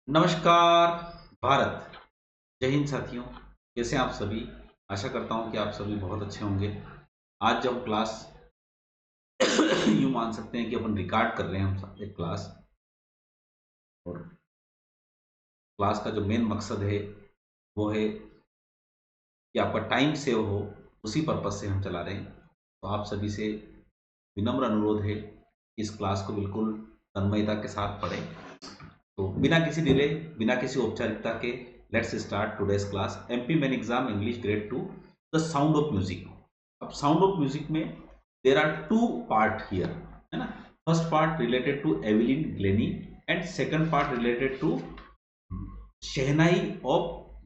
नमस्कार भारत। जय हिंद साथियों। कैसे हैं आप सभी? आशा करता हूं कि आप सभी बहुत अच्छे होंगे। आज जब क्लास यूं मान सकते हैं कि अपन रिकॉर्ड कर रहे हैं हम सब एक क्लास, और क्लास का जो मेन मकसद है वो है कि आपका टाइम सेव हो। उसी पर्पज से हम चला रहे हैं। तो आप सभी से विनम्र अनुरोध है कि इस क्लास को बिल्कुल तन्मयता के साथ पढ़ें। तो बिना किसी डिले, बिना किसी औपचारिकता के, let's start today's class MP main exam English grade 2, the sound of music. अब साउंड ऑफ म्यूजिक में there are two part here, है ना। First part related to Evelyn Glennie and second part related to shehnai of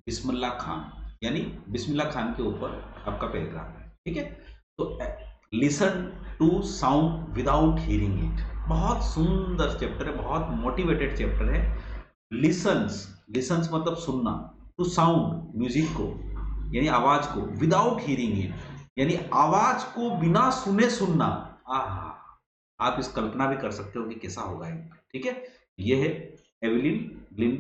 Bismillah Khan, यानी बिस्मिल्लाह खान के ऊपर आपका paragraph है। ठीक है, तो listen to sound without hearing it. बहुत सुंदर चैप्टर है, बहुत मोटिवेटेड चैप्टर है। लिसन्स, लिसन्स मतलब सुनना, टू साउंड म्यूजिक को यानी आवाज को, विदाउट हियरिंग इट यानी आवाज को बिना सुने सुनना। आहा, आप इस कल्पना भी कर सकते हो कि कैसा होगा ये। ठीक है, ये है Evelyn Glennie,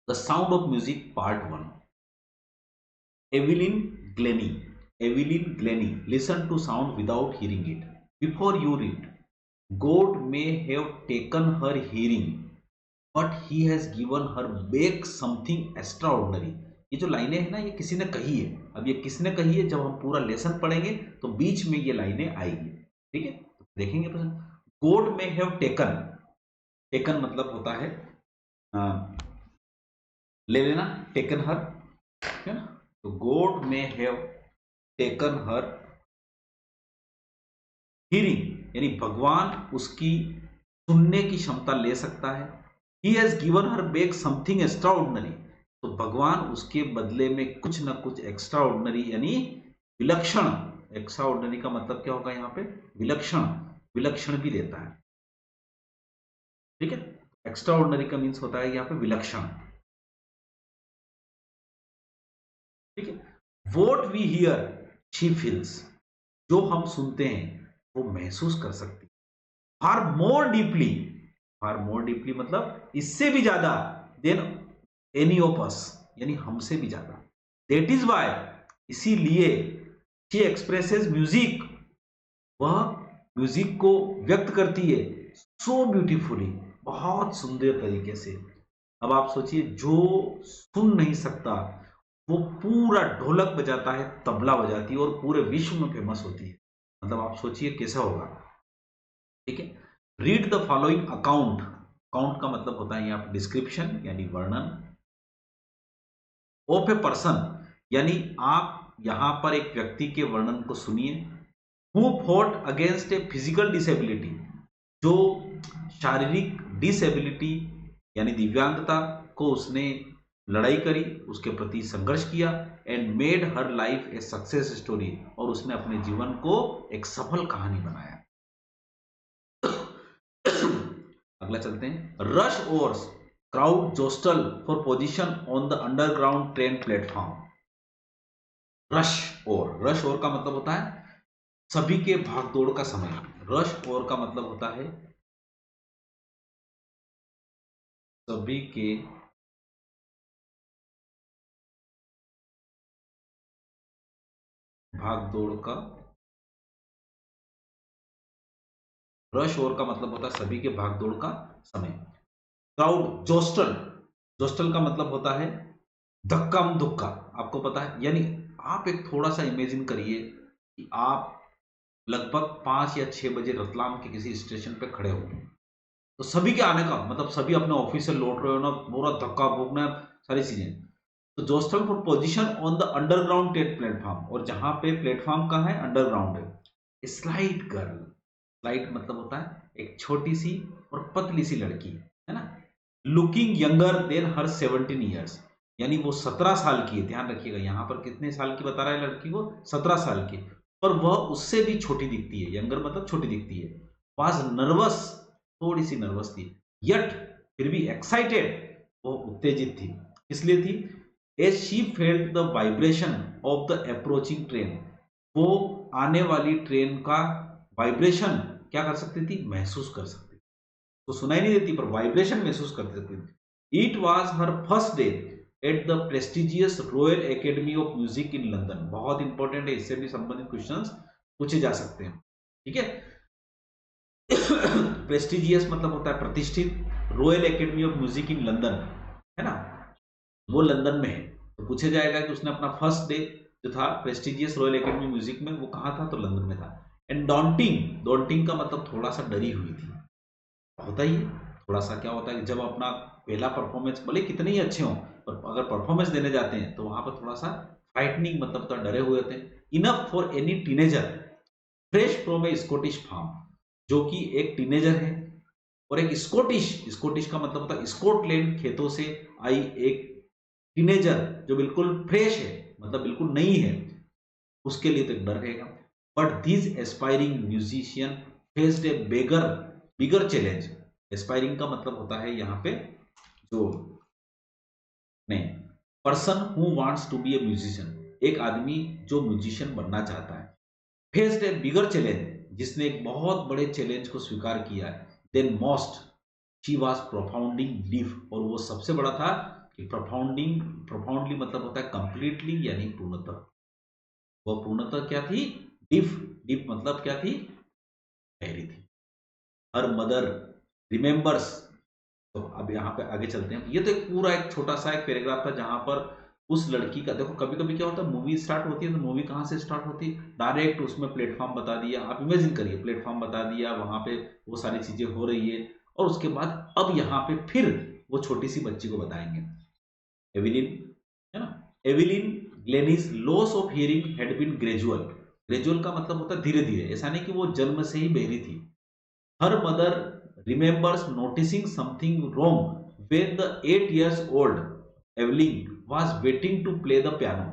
the sound of music part 1। Evelyn Glennie, Evelyn Glennie, listen to sound without hearing it. Before you read, God may have taken her hearing, but he has given her back something extraordinary। ये जो लाइनें हैं ना, ये किसी ने कही है। अब ये किसने कही है, जब हम पूरा लेसन पढ़ेंगे तो बीच में ये लाइनें आएगी। ठीक है, तो देखेंगे प्रश्न। God may have taken, taken मतलब होता है ले लेना, टेकन हर, है ना। तो God may have taken her hearing यानी भगवान उसकी सुनने की क्षमता ले सकता है। He has given her back something extraordinary, तो भगवान उसके बदले में कुछ ना कुछ एक्स्ट्राऑर्डिनरी यानी विलक्षण, एक्स्ट्राऑर्डिनरी का मतलब क्या होगा यहाँ पे, विलक्षण, विलक्षण भी देता है। ठीक है, एक्स्ट्राऑर्डिनरी का मीन्स होता है यहाँ पे विलक्षण। ठीक है, what we hear she feels, जो हम सुनते हैं वो महसूस कर सकती है। फार मोर डीपली, फार मोर डीपली मतलब इससे भी ज्यादा, देन एनी ऑफ अस यानी हमसे भी ज्यादा। दैट इज वाई, इसीलिए शी एक्सप्रेसेस म्यूजिक, वह म्यूजिक को व्यक्त करती है सो ब्यूटीफुली, बहुत सुंदर तरीके से। अब आप सोचिए, जो सुन नहीं सकता वो पूरा ढोलक बजाता है, तबला बजाती है और पूरे विश्व में फेमस होती है। मतलब आप सोचिए कैसा होगा। ठीक है, read the following account, account का मतलब होता है यहाँ पर डिस्क्रिप्शन यानी वर्णन, ऑफ ए पर्सन यानी आप यहां पर एक व्यक्ति के वर्णन को सुनिए। Who fought against a physical disability, जो शारीरिक डिसेबिलिटी यानी दिव्यांगता को उसने लड़ाई करी, उसके प्रति संघर्ष किया। And made her life a success story, और उसने अपने जीवन को एक सफल कहानी बनाया। अगला चलते हैं। Rush hours crowd jostle for position on the underground train platform. Rush hour, rush hour का मतलब होता है सभी के भागदौड़ का समय। रश ओवर का मतलब होता है सभी के भागदौड़ का, रश ओवर का मतलब होता है सभी के भागदौड़ का समय। क्राउड जोस्टल, जोस्टल का मतलब होता है धक्का धुक्का, आपको पता है। यानी आप एक थोड़ा सा इमेजिन करिए कि आप लगभग 5 या 6 बजे रतलाम के किसी स्टेशन पे खड़े हो, तो सभी के आने का मतलब सभी अपने ऑफिस से लौट रहे हो ना, पूरा धक्का भोगना, सारी चीजें। तो jostle for position on the underground train platform, और जहां पे प्लेटफॉर्म का है अंडरग्राउंड है। स्लाइट गर्ल, स्लाइट मतलब होता है एक छोटी सी और पतली सी लड़की, है ना। लुकिंग यंगर देन हर 17 ईयर्स, यानी वो 17 साल की है। ध्यान रखिएगा, यहां पर कितने साल की बता रहा है लड़की को, 17 साल की, पर वह उससे भी छोटी दिखती है। यंगर मतलब छोटी दिखती है। वाज नर्वस, थोड़ी सी नर्वस थी। यट, फिर भी एक्साइटेड, वो उत्तेजित थी। इसलिए थी, as she felt the vibration of the approaching train, वो आने वाली ट्रेन का वाइब्रेशन क्या कर सकती थी, महसूस कर सकती थी। तो सुनाई नहीं देती पर वाइब्रेशन महसूस कर सकती थी। It was her first day at the prestigious royal academy of music in London. बहुत इंपॉर्टेंट है, इससे भी संबंधित क्वेश्चंस पूछे जा सकते हैं। ठीक है, प्रेस्टिजियस मतलब होता है प्रतिष्ठित, royal academy of music in London है ना, वो लंदन में है, तो पूछा जाएगा कि उसने अपना फर्स्ट डे जो था प्रेस्टिजियस रॉयल एकेडमी म्यूजिक में, वो कहाँ था, तो लंदन में था। एंड डॉन्टिंग, डॉन्टिंग का मतलब थोड़ा सा डरी हुई थी, होता ही है थोड़ा सा। क्या होता है कि जब अपना पहला परफॉर्मेंस भले कितने ही अच्छे हों, पर अगर परफॉर्मेंस देने जाते हैं तो वहां पर थोड़ा सा फ्राइटनिंग मतलब तो डरे हुए थे। Enough for any teenager fresh from a Scottish farm, जो कि एक टीनेजर है और एक स्कॉटिश, स्कॉटिश का मतलब होता है स्कॉटलैंड खेतों से आई एक टीनेजर जो बिल्कुल फ्रेश है, मतलब बिल्कुल नई है, उसके लिए तो एक डर रहेगा। But this aspiring musician faced a bigger challenge. Aspiring का मतलब होता है यहाँ पे जो नहीं, person who wants to be a musician, एक आदमी जो म्यूजिशियन बनना चाहता है। फेस्ड ए बिगर चैलेंज, जिसने एक बहुत बड़े चैलेंज को स्वीकार किया है। Then most she was profoundly deaf, और वो सबसे बड़ा था कि प्रोफाउंडली मतलब होता है कंप्लीटली यानी पूर्णतः। वो पूर्णतः क्या थी, डीफ, डीफ मतलब क्या थी, गहरी थी। हर मदर रिमेंबर्स, तो अब यहाँ पे आगे चलते हैं। ये तो एक पूरा एक छोटा सा एक पैराग्राफ था जहां पर उस लड़की का, देखो कभी कभी क्या होता है मूवी स्टार्ट होती है तो मूवी कहाँ से स्टार्ट होती है, डायरेक्ट उसमें प्लेटफॉर्म बता दिया। आप इमेजिन करिए, प्लेटफॉर्म बता दिया, वहां पे वो सारी चीजें हो रही है, और उसके बाद अब यहाँ पे फिर वो छोटी सी बच्ची को बताएंगे, एविलिन है ना। Evelyn Glennie's loss of hearing had been gradual, gradual का मतलब होता है धीरे धीरे, ऐसा नहीं कि वो जन्म से ही बहरी थी। Her mother remembers noticing something wrong when the 8 years old Evelyn was waiting to play the piano.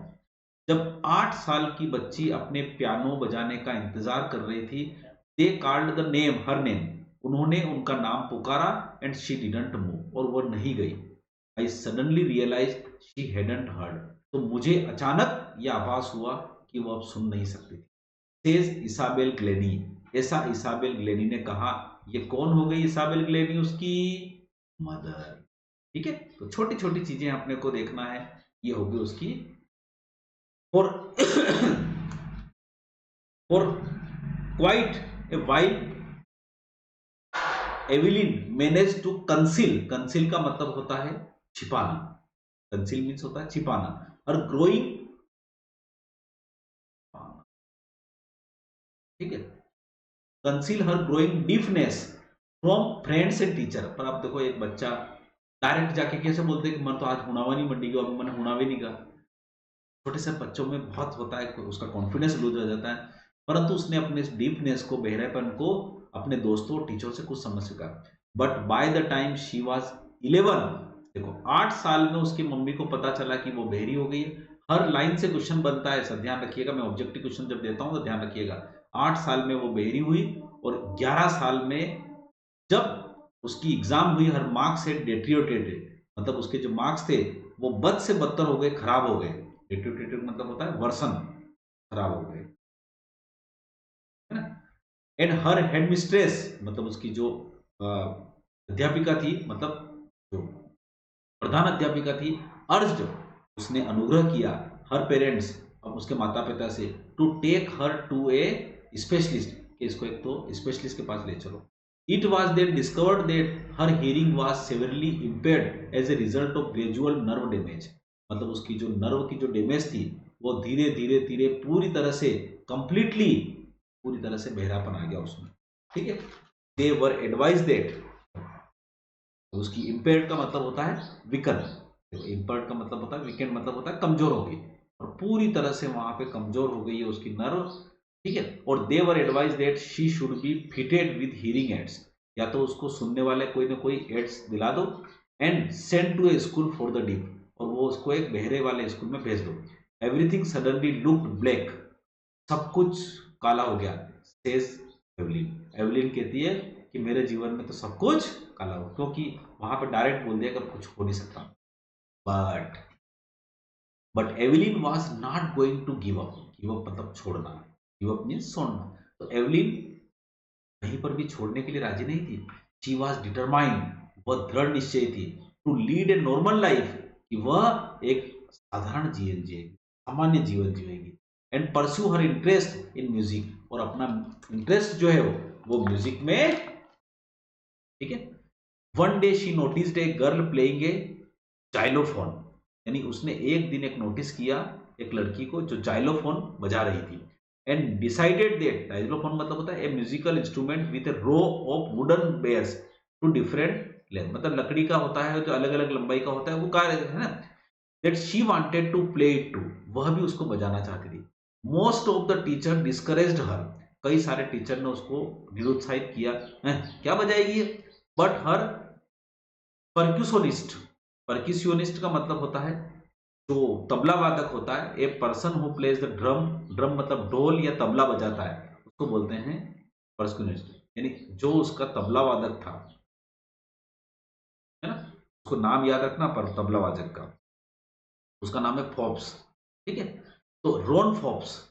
जब 8 साल की बच्ची अपने पियानो बजाने का इंतजार कर रही थी, they called the name, her name, उन्होंने उनका नाम पुकारा, and she didn't move, और वो नहीं गई। I suddenly realized she hadn't heard, तो मुझे अचानक यह आभास हुआ कि वो अब सुन नहीं सकती थी। सेज इसाबेल ग्लेनी, ऐसा इसाबेल ग्लेनी ने कहा। ये कौन हो गई इसाबेल ग्लेनी, उसकी मदर। ठीक है, तो छोटी छोटी चीजें अपने को देखना है, ये होगी उसकी। For for quite a while Evelyn manage to conceal, conceal का मतलब होता है छिपाना, कंसील मीन्स होता है छिपाना, और ग्रोइंग, ठीक है, conceal her growing deafness from friends and teacher. पर आप देखो एक बच्चा डायरेक्ट जाके कैसे बोलते हैं कि मैं तो आज हुणावा नहीं मंडी गया, मैंने हुणावे नहीं कहा। छोटे से बच्चों में बहुत होता है, उसका कॉन्फिडेंस लूज हो जाता है, परंतु उसने अपने डीपनेस को, बहरेपन को अपने दोस्तों और टीचर से कुछ समझ सका। But by the time she was 11, देखो 8 साल में उसकी मम्मी को पता चला कि वो बहरी हो गई है। हर लाइन से क्वेश्चन बनता है, ऐसा ध्यान रखिएगा, मैं ऑब्जेक्टिव क्वेश्चन जब देता हूं तो ध्यान रखिएगा। 8 साल में वो बहरी हुई, और 11 साल में जब उसकी एग्जाम हुई, हर मार्क्स से डेट्रियोटेटेड, मतलब उसके जो मार्क्स थे वो बद से बदतर हो गए, खराब हो गए। डेट्रियोटेटेड मतलब होता है वर्सन, खराब हो गए, है ना। एंड हर हेड मिस्ट्रेस, मतलब उसकी जो अध्यापिका थी, मतलब जो प्रधान अध्यापिका थी, अर्ज्ड, उसने अनुग्रह किया, हर पेरेंट्स, अब उसके माता पिता से, to take her to a specialist, कि इसको एक तो स्पेशलिस्ट के पास ले चलो। It was then discovered that her hearing was severely impaired as a result of gradual nerve damage, मतलब उसकी जो नर्व की जो डैमेज थी वो धीरे धीरे धीरे पूरी तरह से कंप्लीटली, पूरी तरह से बहरापन आ गया उसमें। ठीक है, दे वर एडवाइज दैट, उसकी इम्पेयर्ड का मतलब होता है विकन, इम्पेयर्ड का मतलब होता है वीकेंड, मतलब होता है कमजोर हो गई, और पूरी तरह से वहां पे कमजोर हो गई है उसकी नर्व। ठीक है, और they were advised that she should be fitted with hearing aids, या तो उसको सुनने वाले कोई ना कोई एड्स दिला दो, and send to a school for the deaf, और वो उसको एक बहरे वाले स्कूल में भेज दो। एवरीथिंग सडनली लुक्ड ब्लैक, सब कुछ काला हो गया। सेज एवलिन, एवलिन कहती है कि मेरे जीवन में तो सब कुछ काला हो, क्योंकि वहां पे डायरेक्ट बोल दिया कि कुछ हो नहीं सकता। But but Evelyn was not going to give up, give up मतलब छोड़ना, गिव अप मीन्स छोड़ना, तो एवलिन कहीं पर भी छोड़ने के लिए राजी नहीं थी। शी वॉज डिटरमाइंड, वह दृढ़ निश्चय थी, to lead a normal life, कि वह एक साधारण जीवन जिएगी, सामान्य जीवन जिएगी, and pursue her interest in music, और अपना इंटरेस्ट जो है वो म्यूजिक में, ठीक है। One day she noticed a girl playing a xylophone, यानी उसने एक दिन एक नोटिस किया एक लड़की को जो जाइलोफोन बजा रही थी, एंड डिसाइडेड दैट, जाइलोफोन मतलब होता है a musical instrument with a row of wooden bars to different length, मतलब लकड़ी का होता है जो अलग अलग लंबाई का होता है, वो कार है ना, that she wanted to play it too, वह भी उसको बजाना चाहती थी। Most of the teacher discouraged her, कई सारे टीचर ने उसको निरुत्साहित किया, क्या बजाएगी, बट हर परक्यूशनिस्ट, परक्यूशनिस्ट का मतलब होता है जो तबला वादक होता है, a person who plays the drum, drum मतलब ढोल या तबला बजाता है, उसको बोलते हैं परक्यूशनिस्ट, यानी जो उसका तबला वादक था, है ना, उसको नाम याद रखना पर तबला वादक का, उसका नाम है फोर्ब्स, ठीक है। तो रॉन फोर्ब्स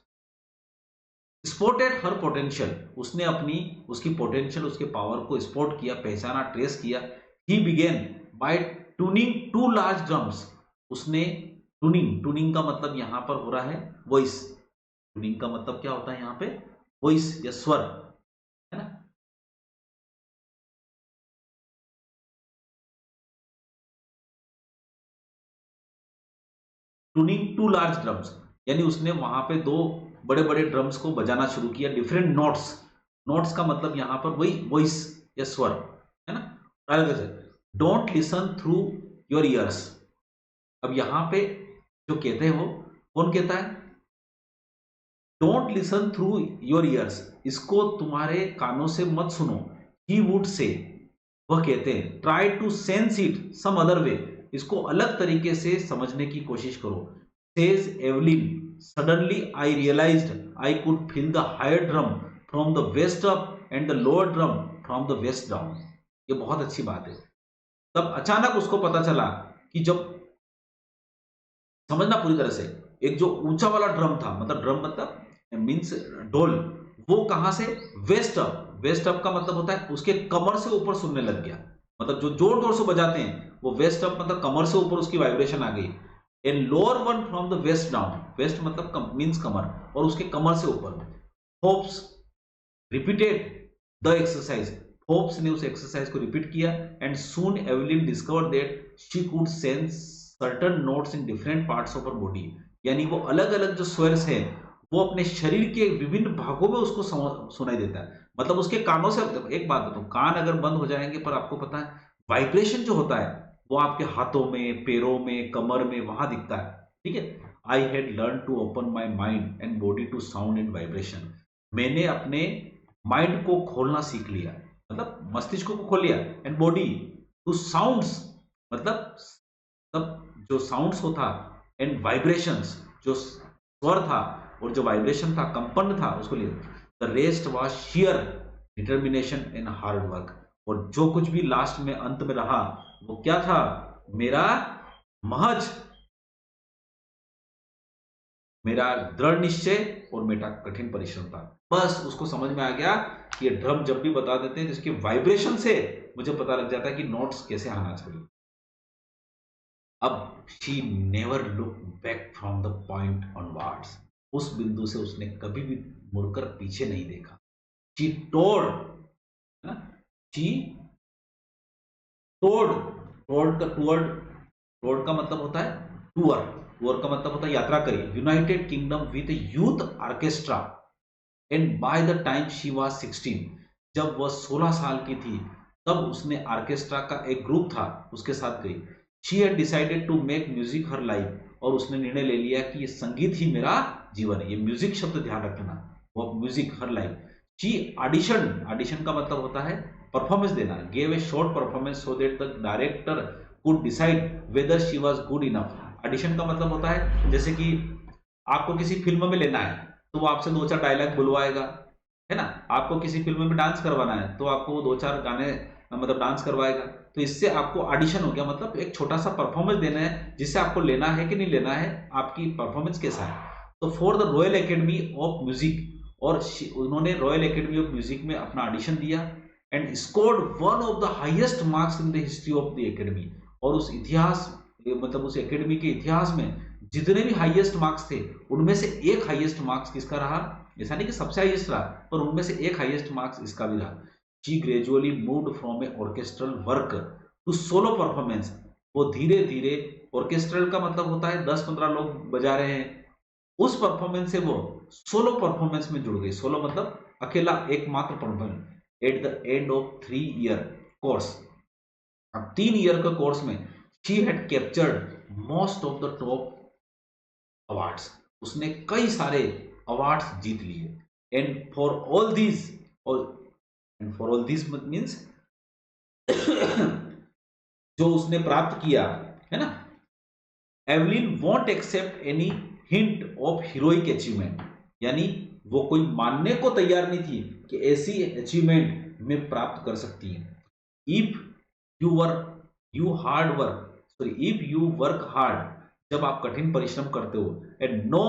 स्पॉटेड हर पोटेंशियल, उसने अपनी उसकी पोटेंशियल उसके पावर को स्पॉट किया, पहचाना, ट्रेस किया। He began by tuning to large drums, उसने ट्यूनिंग का मतलब यहां पर हो रहा है वॉइस, ट्यूनिंग का मतलब क्या होता है यहाँ पे, वॉइस या स्वर, है ना। ट्यूनिंग टू लार्ज ड्रम्स, यानी उसने वहां पे दो बड़े बड़े ड्रम्स को बजाना शुरू किया, डिफरेंट नोट्स, नोट्स का मतलब यहां पर वही वॉइस या स्वर, है ना। Don't listen through your ears, अब यहां पे जो कहते हैं वो कौन कहता है, don't listen through your ears, इसको तुम्हारे कानों से मत सुनो। ही वुड से, वह कहते हैं, try to sense it some other way, इसको अलग तरीके से समझने की कोशिश करो। Says Evelyn, suddenly I realized I could feel the higher drum from the west up and the lower drum from the west down, ये बहुत अच्छी बात है। तब अचानक उसको पता चला कि जब, समझना पूरी तरह से, एक जो ऊंचा वाला ड्रम था, मतलब ड्रम मतलब मींस ढोल, वो कहां से, वेस्ट अप, वेस्ट अप का मतलब होता है उसके कमर से ऊपर सुनने लग गया, मतलब जो जोर जोर से बजाते हैं वो वेस्ट अप मतलब कमर से ऊपर उसकी वाइब्रेशन आ गई, and lower one from the waist down, waist मतलब मींस कमर, और उसके कमर से ऊपर। Hopes repeated the exercise, Hopes ने उस एक्सरसाइज को रिपीट किया, and soon Evelyn discover that she could sense certain notes in different parts of her body, यानी वो अलग अलग जो स्वर्स है वो अपने शरीर के विभिन्न भागों में उसको सुनाई देता है, मतलब उसके कानों से। एक बात बताऊं, कान अगर बंद हो जाएंगे, पर आपको पता है वाइब्रेशन जो होता है वो आपके हाथों में, पैरों में, कमर में, वहां दिखता है, ठीक है। I had learn to open my mind and body to sound and vibration, मैंने अपने माइंड को खोलना सीख लिया, मतलब मस्तिष्क को खोल लिया, एंड बॉडी टू साउंड्स, मतलब तब जो साउंड्स होता, एंड वाइब्रेशंस, जो स्वर था और जो वाइब्रेशन था, कंपन था, उसको लिया। The rest was shear determination and hard work, और जो कुछ भी लास्ट में अंत में रहा वो क्या था, मेरा महज, मेरा दृढ़ निश्चय और मेरा कठिन परिश्रम था। बस उसको समझ में आ गया कि ये ड्रम जब भी बता देते हैं तो इसके वाइब्रेशन से मुझे पता लग जाता है कि नोट्स कैसे आना चाहिए। अब she never look back from the point onwards, उस बिंदु से उसने कभी भी मुड़कर पीछे नहीं देखा। शी टोर्ड, शी टोर्ड, टोर्ड का मतलब होता है टूर, टूर का मतलब होता है यात्रा करी, United kingdom with youth orchestra, and by the time she was 16, जब वह 16 साल की थी तब उसने ऑर्केस्ट्रा का एक ग्रुप था उसके साथ गई। She had decided to make music her life, और उसने निर्णय ले लिया कि ये संगीत ही मेरा जीवन है, ये म्यूजिक शब्द ध्यान रखना, वो music her life. She audition, audition का मतलब होता है परफॉर्मेंस देना, gave a short performance so that the director could decide whether she was good enough. Audition का मतलब होता है जैसे कि आपको किसी फिल्म में लेना है तो वो आपसे 2-4 डायलॉग बुलवाएगा, है ना, आपको किसी फिल्म में डांस करवाना है तो आपको वो 2-4 गाने मतलब डांस करवाएगा, तो इससे आपको ऑडिशन हो गया, मतलब एक छोटा सा परफॉर्मेंस देना है जिससे आपको लेना है कि नहीं लेना है, आपकी परफॉर्मेंस कैसा है। तो for the royal academy of music, और उन्होंने रॉयल एकेडमी ऑफ म्यूजिक में अपना ऑडिशन दिया, and scored one of the highest marks in the history of the academy, और उस इतिहास मतलब उस एकेडमी के इतिहास में जितने भी हाईएस्ट मार्क्स थे उनमें से एक हाईएस्ट मार्क्स किसका रहा, ऐसा नहीं कि सबसे हाईएस्ट रहा, पर उनमें से एक हाईएस्ट मार्क्स इसका भी रहा। She gradually moved from a orchestral work to solo performance. वो धीरे धीरे, ऑर्केस्ट्रल का मतलब होता है 10-15 लोग बजा रहे हैं, उस परफॉर्मेंस से वो सोलो परफॉर्मेंस में जुड़ गई। सोलो मतलब अकेला एकमात्र performance. At the end of 3 year course, अब 3 ईयर का कोर्स में she had captured most of the top awards, उसने कई सारे अवार्ड्स जीत लिए। And for all this, and for all this means जो उसने प्राप्त किया है ना, Evelyn won't accept any hint of heroic achievement, यानी वो कोई मानने को तैयार नहीं थी कि ऐसी अचीवमेंट में प्राप्त कर सकती है। If you hard work, sorry if you work hard, जब आप कठिन परिश्रम करते हो, and know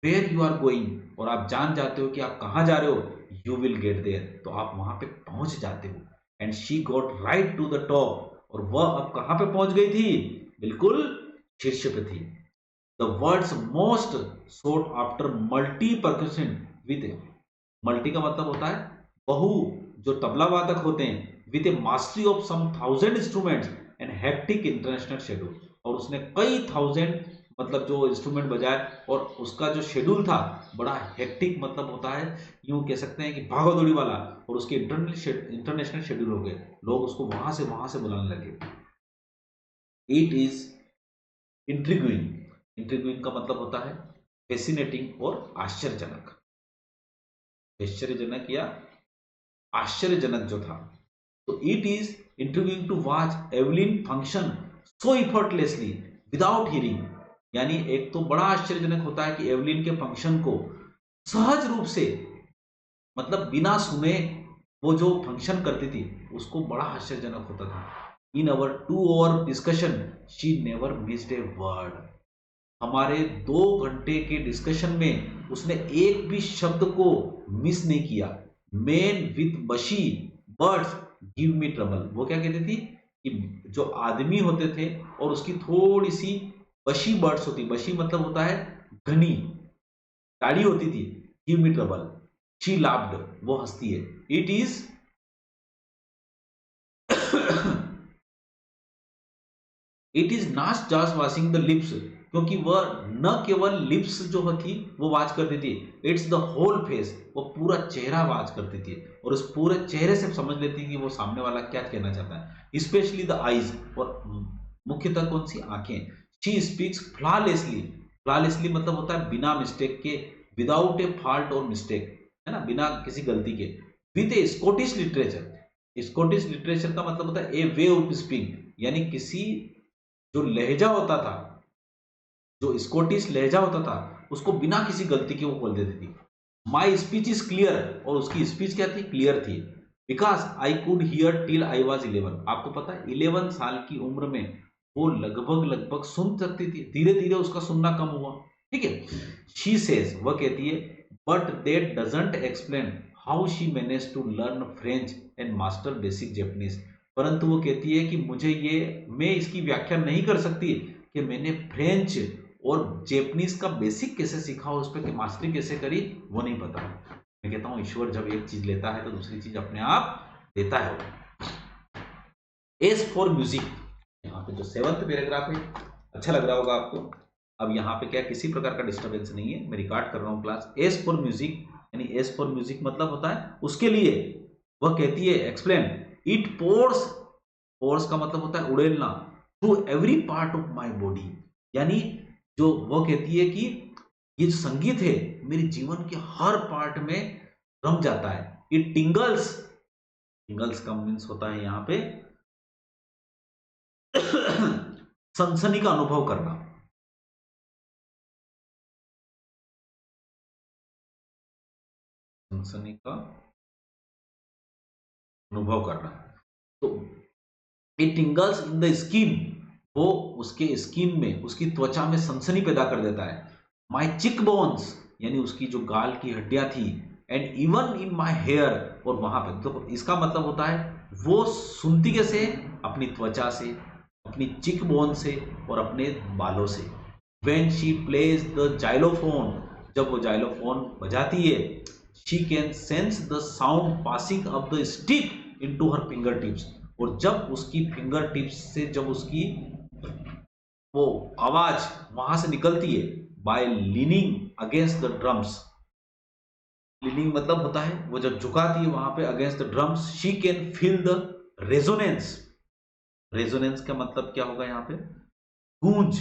where you are going, और आप जान जाते हो कि आप कहां जा रहे हो, यू विल गेट देयर, तो आप वहां पे पहुंच जाते हो। And she got right to the top, और वह अब कहां पे पहुंच गई थी, बिल्कुल शीर्ष पे थी। The world's most sought after multi percussion with, multi का मतलब होता है बहु, जो तबला वादक होते हैं, with a mastery of some 1000 instruments and hectic international schedule, और उसने कई 1000 मतलब जो इंस्ट्रूमेंट बजाए, और उसका जो शेड्यूल था बड़ा हेक्टिक, मतलब होता है यूं कह सकते हैं कि भागो दौड़ी वाला, और उसके इंटरनेशनल शेड्यूल हो गए, लोग उसको वहां से बुलाने लगे। इट इज इंट्रिग्यूइंग, इंट्रिग्यूइंग का मतलब होता है फैसिनेटिंग और आश्चर्यजनक, आश्चर्यजनक या आश्चर्यजनक जो था। तो it is intriguing to watch Evelyn function so effortlessly without hearing, यानी एक तो बड़ा आश्चर्यजनक होता है कि एवलिन के फंक्शन को सहज रूप से, मतलब बिना सुने वो जो फंक्शन करती थी उसको बड़ा आश्चर्यजनक होता था। In our 2 hour discussion she never missed a word, हमारे 2 घंटे के डिस्कशन में उसने एक भी शब्द को मिस नहीं किया। मैन विथ बशी बर्ड्स गिव मी ट्रबल, वो क्या कहती थी कि जो आदमी होते थे और उसकी थोड़ी सी बशी बर्ड्स होती, बशी मतलब होता है घनी दाढ़ी होती थी, give me trouble, she laughed, वो हंसती है। It is it is not just washing the lips, क्योंकि वह न केवल लिप्स जो थी वो वाच करती थी, इट्स द होल फेस, वो पूरा चेहरा वाच करती थी, और उस पूरे चेहरे से समझ लेती कि वो सामने वाला क्या कहना चाहता है। स्पेशली द आईज, और मुख्यतः कौन सी, आंखें। शी स्पीक्स फ्लॉलेसली, फ्लॉलेसली मतलब होता है बिना मिस्टेक के, विदाउट ए फॉल्ट और मिस्टेक, है ना, बिना किसी गलती के। With A Scottish literature, Scottish literature का मतलब होता है ए वे ऑफ स्पीकिंग, यानी किसी जो लहजा होता था, जो स्कॉटिश लहजा होता था, उसको बिना किसी गलती के वो बोल देती थी। माई स्पीच इज क्लियर, और उसकी स्पीच क्या थी, क्लियर थी। Because I could hear till I was 11, आपको पता है 11 साल की उम्र में वो लगभग सुन सकती थी, धीरे धीरे उसका सुनना कम हुआ, ठीक है। शी सेज, वह कहती है, but that doesn't explain how she manage to learn French and master basic Japanese, परंतु वो कहती है कि मैं इसकी व्याख्या नहीं कर सकती कि मैंने फ्रेंच और जैपनीज का बेसिक कैसे सीखा और उस पर मास्टरी कैसे करी, वो नहीं पता। मैं कहता हूं ईश्वर जब एक चीज लेता है तो दूसरी चीज अपने आप देता है। एस फॉर म्यूजिक, यहाँ पे जो 7th पैराग्राफ है, अच्छा लग रहा होगा आपको। अब यहाँ पे क्या किसी प्रकार का डिस्टर्बेंस नहीं है, मैं रिकॉर्ड कर रहा हूँ क्लास। एस फॉर म्यूजिक, यानी एस फॉर म्यूजिक मतलब होता है उसके लिए, वह कहती है एक्सप्लेन, इट पोर्स, पोर्स का मतलब होता है उड़ेलना, through every part of my body, यानी जो वो कहती है कि ये जो संगीत है मेरे जीवन के हर पार्ट में रम जाता है। इट टिंगल्स, टिंगल्स का मीन्स होता है यहाँ पे सनसनी का अनुभव करना, सनसनी का अनुभव करना। तो इट टिंगल्स इन द स्किन, वो उसके स्किन में, उसकी त्वचा में सनसनी पैदा कर देता है। माई चिक बोन्स, यानी उसकी जो गाल की हड्डियां थी, and even in my hair, और वहां पे, तो इसका मतलब होता है वो सुनती कैसे, अपनी त्वचा से, अपनी चिक बोन से और अपने बालों से। When she plays the xylophone, जब वो जाइलोफोन बजाती है, she can sense the sound passing up the stick into her fingertips, और जब उसकी फिंगर टिप्स से जब उसकी वो आवाज वहां से निकलती है, by leaning against the drums, leaning मतलब होता है वो जब झुकाती है वहां पे against the drums, she can feel the resonance. Resonance का मतलब क्या होगा यहाँ पे? गूंज।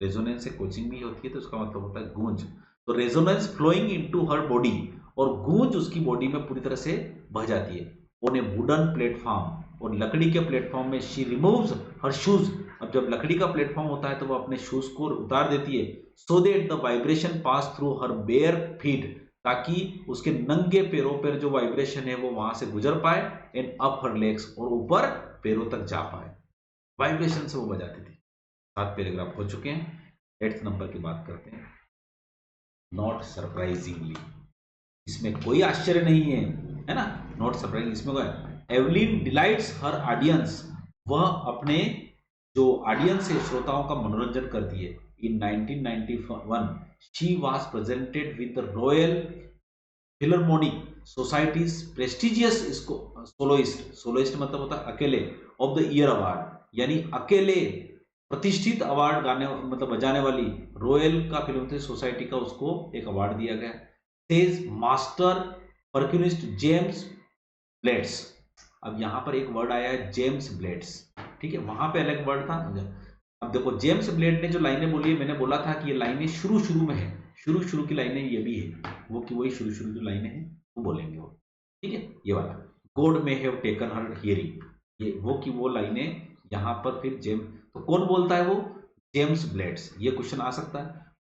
रेजोनेंस से कोचिंग भी होती है तो उसका मतलब होता है गूंज। तो resonance flowing into her body, और गूंज उसकी बॉडी में पूरी तरह से बह जाती है। ऑन ए वुडन प्लेटफॉर्म, और लकड़ी के प्लेटफॉर्म में शी रिमूव्स हर शूज। अब जब लकड़ी का प्लेटफॉर्म होता है तो वो अपने शूज को उतार देती है, so that the vibration pass through her bare feet, ताकि उसके नंगे पैरों पर जो वाइब्रेशन है वो वहां से गुजर पाए, एंड अप हर लेग्स, और ऊपर पैरों तक जा पाए। वाइब्रेशन से वो बजाती थी। 7 पैराग्राफ हो चुके हैं। 8th नंबर की बात करते हैं। नॉट सरप्राइजिंगली, इसमें कोई आश्चर्य नहीं है ना। नॉट सरप्राइजिंग, इसमें क्या है? एवलिन डिलाइट्स हर ऑडियंस, वह अपने जो ऑडियंस है, श्रोताओं का मनोरंजन करती है। इन 1991 she was presented with the Royal Philharmonic Society's prestigious soloist मतलब होता है अकेले, ऑफ द ईयर अवार्ड, यानी अकेले प्रतिष्ठित अवार्ड गाने मतलब बजाने वाली रॉयल का फिल्म सोसाइटी का उसको एक अवार्ड दिया गया। Says master percussionist James Blades. अब यहाँ पर एक वर्ड आया है जेम्स ब्लेड्स, ठीक है, वहां पे अलग वर्ड था। अब देखो जेम्स ब्लेड ने जो लाइनें बोली है, मैंने बोला था कि ये लाइनें शुरू में है, शुरू की लाइनें ये भी है, वो कि वही शुरू की लाइनें हैं वो बोलेंगे वो, ठीक है। ये वाला God may have taken her hearing, ये वो कि वो लाइनें यहाँ पर फिर तो कौन बोलता है वो? James blades. ये क्वेश्चन आ सकता है।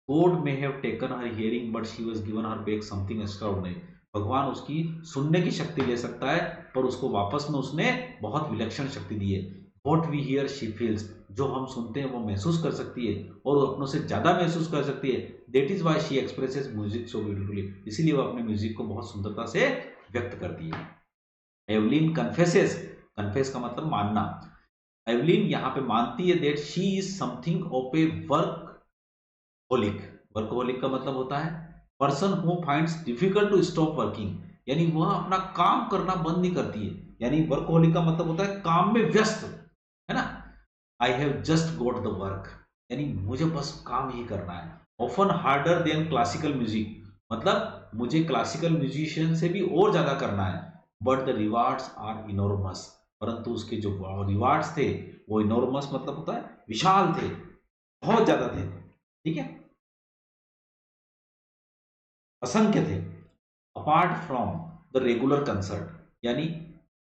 God may have taken her hearing but she was given her back something extraordinary. भगवान उसकी सुनने की शक्ति ले सकता है पर उसको वापस में उसने बहुत विलक्षण शक्ति दी है। What we hear she feels, जो हम सुनते हैं वो महसूस कर सकती है और वो अपनों से ज्यादा महसूस कर सकती है। That is why she expresses music so beautifully, इसीलिए वो अपने म्यूजिक को बहुत सुंदरता से व्यक्त करती है। एवलिन कन्फेसेस, कन्फेस का मतलब मानना। एवलिन यहाँ पे मानती है that she is something of a workaholic। Workaholic का मतलब होता है person who finds difficult to stop working, यानी वह अपना काम करना बंद नहीं करती है। यानी वर्कहोलिक का मतलब होता है काम में व्यस्त, है ना। I have just got the work, यानी मुझे बस काम ही करना है। Often harder than classical music, मतलब मुझे क्लासिकल म्यूजिशियन से भी और ज्यादा करना है। But the rewards are enormous, परंतु उसके जो रिवार्ड्स थे वो इनॉर्मस मतलब होता है विशाल थे, बहुत ज्यादा थे, ठीक है, असंख्य थे। Apart from the regular concert, यानी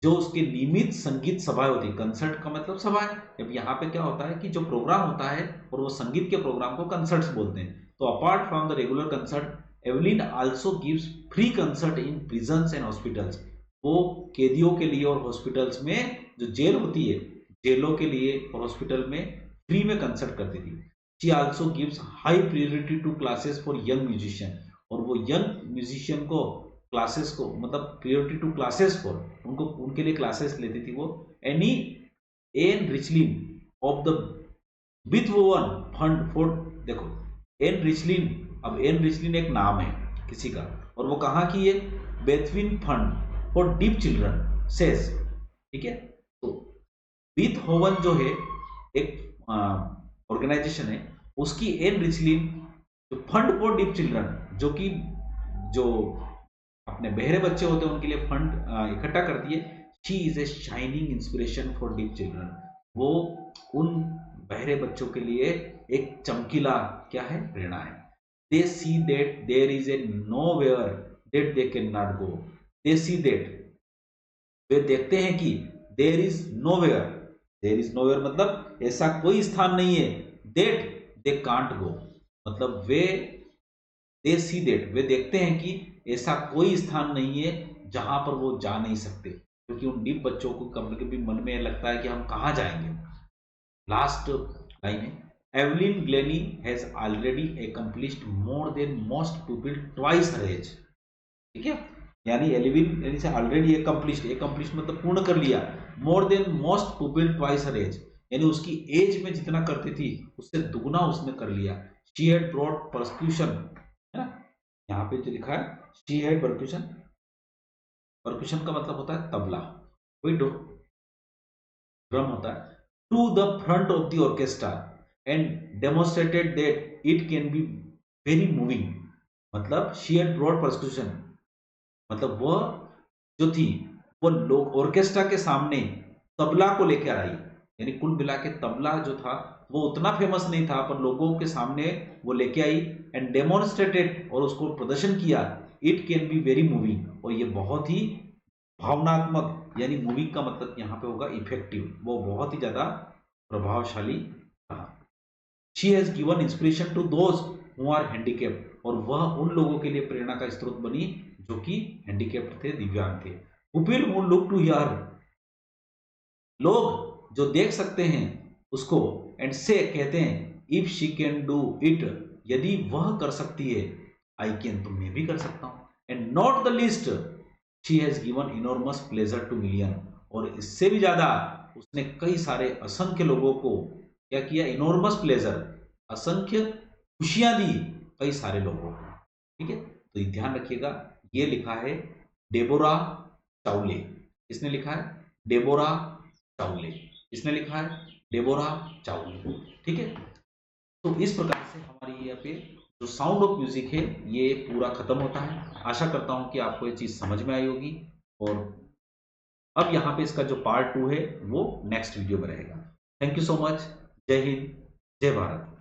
जो उसके नियमित संगीत सभाएं होती है, कंसर्ट का मतलब सभाएं। अब यहाँ पे क्या होता है कि जो प्रोग्राम होता है और वो संगीत के प्रोग्राम को कंसर्ट्स बोलते हैं। तो apart from the regular concert Evelyn also gives free concert in prisons and hospitals. वो कैदियों के लिए और हॉस्पिटल्स में, जो जेल होती है, जेलों के लिए और हॉस्पिटल में फ्री में कंसर्ट करती थी। She also gives high priority to classes for young musician, और वो यंग म्यूजिशियन को क्लासेस को मतलब प्रायोरिटी टू क्लासेस फॉर, उनको उनके लिए क्लासेस लेती थी वो। Anne Anne Richlin of the Beethoven fund for, देखो एन रिचलिन, अब एन रिचलिन एक नाम है किसी का और वो कहाँ की है? Beethoven fund for deaf children सेस, ठीक है। तो बिथहोवन जो है एक ऑर्गेनाइजेशन है, उसकी एन रिचलिन जो फंड फॉर डीप चिल्ड्रन, जो कि जो अपने बहरे बच्चे होते हैं उनके लिए फंड इकट्ठा करती है। She is a shining inspiration for deaf children, वो उन बहरे बच्चों के लिए एक चमकीला क्या है? प्रेरणा है। They see that there is a nowhere that they can not go, they see that, वे देखते हैं कि there is nowhere, there is nowhere मतलब ऐसा कोई स्थान नहीं है, दैट दे कांट गो, मतलब वे दे सी दैट, वे देखते हैं कि ऐसा कोई स्थान नहीं है जहां पर वो जा नहीं सकते, क्योंकि उन डीप बच्चों को कभी कभी मन में लगता है कि हम कहाँ जाएंगे। लास्ट लाइन है, Evelyn Glennie has already accomplished more than most people twice her age, ठीक है, यानी एलिविन यानी से ऑलरेडी एकम्प्लिश्ड, एकम्प्लिश्ड मतलब पूर्ण कर लिया, more than most people twice her age, यानी उसकी एज में जितना करती थी उससे दुगना उसने कर लिया। शी हैड ब्रॉट परक्यूशन, है ना, यहाँ पे जो लिखा है शी हैड परक्यूशन, परक्यूशन का मतलब होता है तबला, वही ड्रम होता है, to the front of the orchestra and demonstrated that it can be very moving. मतलब शी हैड ब्रॉट परक्यूशन, मतलब वह जो थी वो लोग ऑर्केस्ट्रा के सामने तबला को लेकर आई, यानी कुल मिला के तबला जो था वो उतना फेमस नहीं था पर लोगों के सामने वो लेके आई, एंड डेमोन्स्ट्रेटेड, और उसको प्रदर्शन किया, it can be very moving, और ये बहुत ही भावनात्मक, यानी मूविंग का मतलब यहाँ पे होगा इफेक्टिव, वो बहुत ही ज्यादा प्रभावशाली रहा। She has given inspiration to those who are handicapped, और वह उन लोगों के लिए प्रेरणा का स्रोत बनी जो कि हैंडीकेप्ड थे, दिव्यांग थे। People who look to hear, लोग जो देख सकते हैं उसको, एंड से कहते हैं if she can do it, यदि वह कर सकती है, आई कैन, तो मैं भी कर सकता हूं। And not the list she has given enormous pleasure two million, और इससे भी ज्यादा उसने कई सारे असंख्य लोगों को क्या किया, इनॉर्मस प्लेजर, असंख्य खुशियां दी कई सारे लोगों को। ठीक है, तो ये ध्यान रखिएगा, ये लिखा है डेबोरा चावले। किसने लिखा है? डेबोरा चावले। किसने लिखा है? डेबोरा चावले। ठीक है, तो इस प्रकार से हमारी यहाँ पे जो साउंड ऑफ म्यूजिक है ये पूरा खत्म होता है। आशा करता हूं कि आपको ये चीज समझ में आई होगी, और अब यहाँ पे इसका जो पार्ट 2 है वो नेक्स्ट वीडियो में रहेगा। Thank you so much. जय हिंद, जय भारत।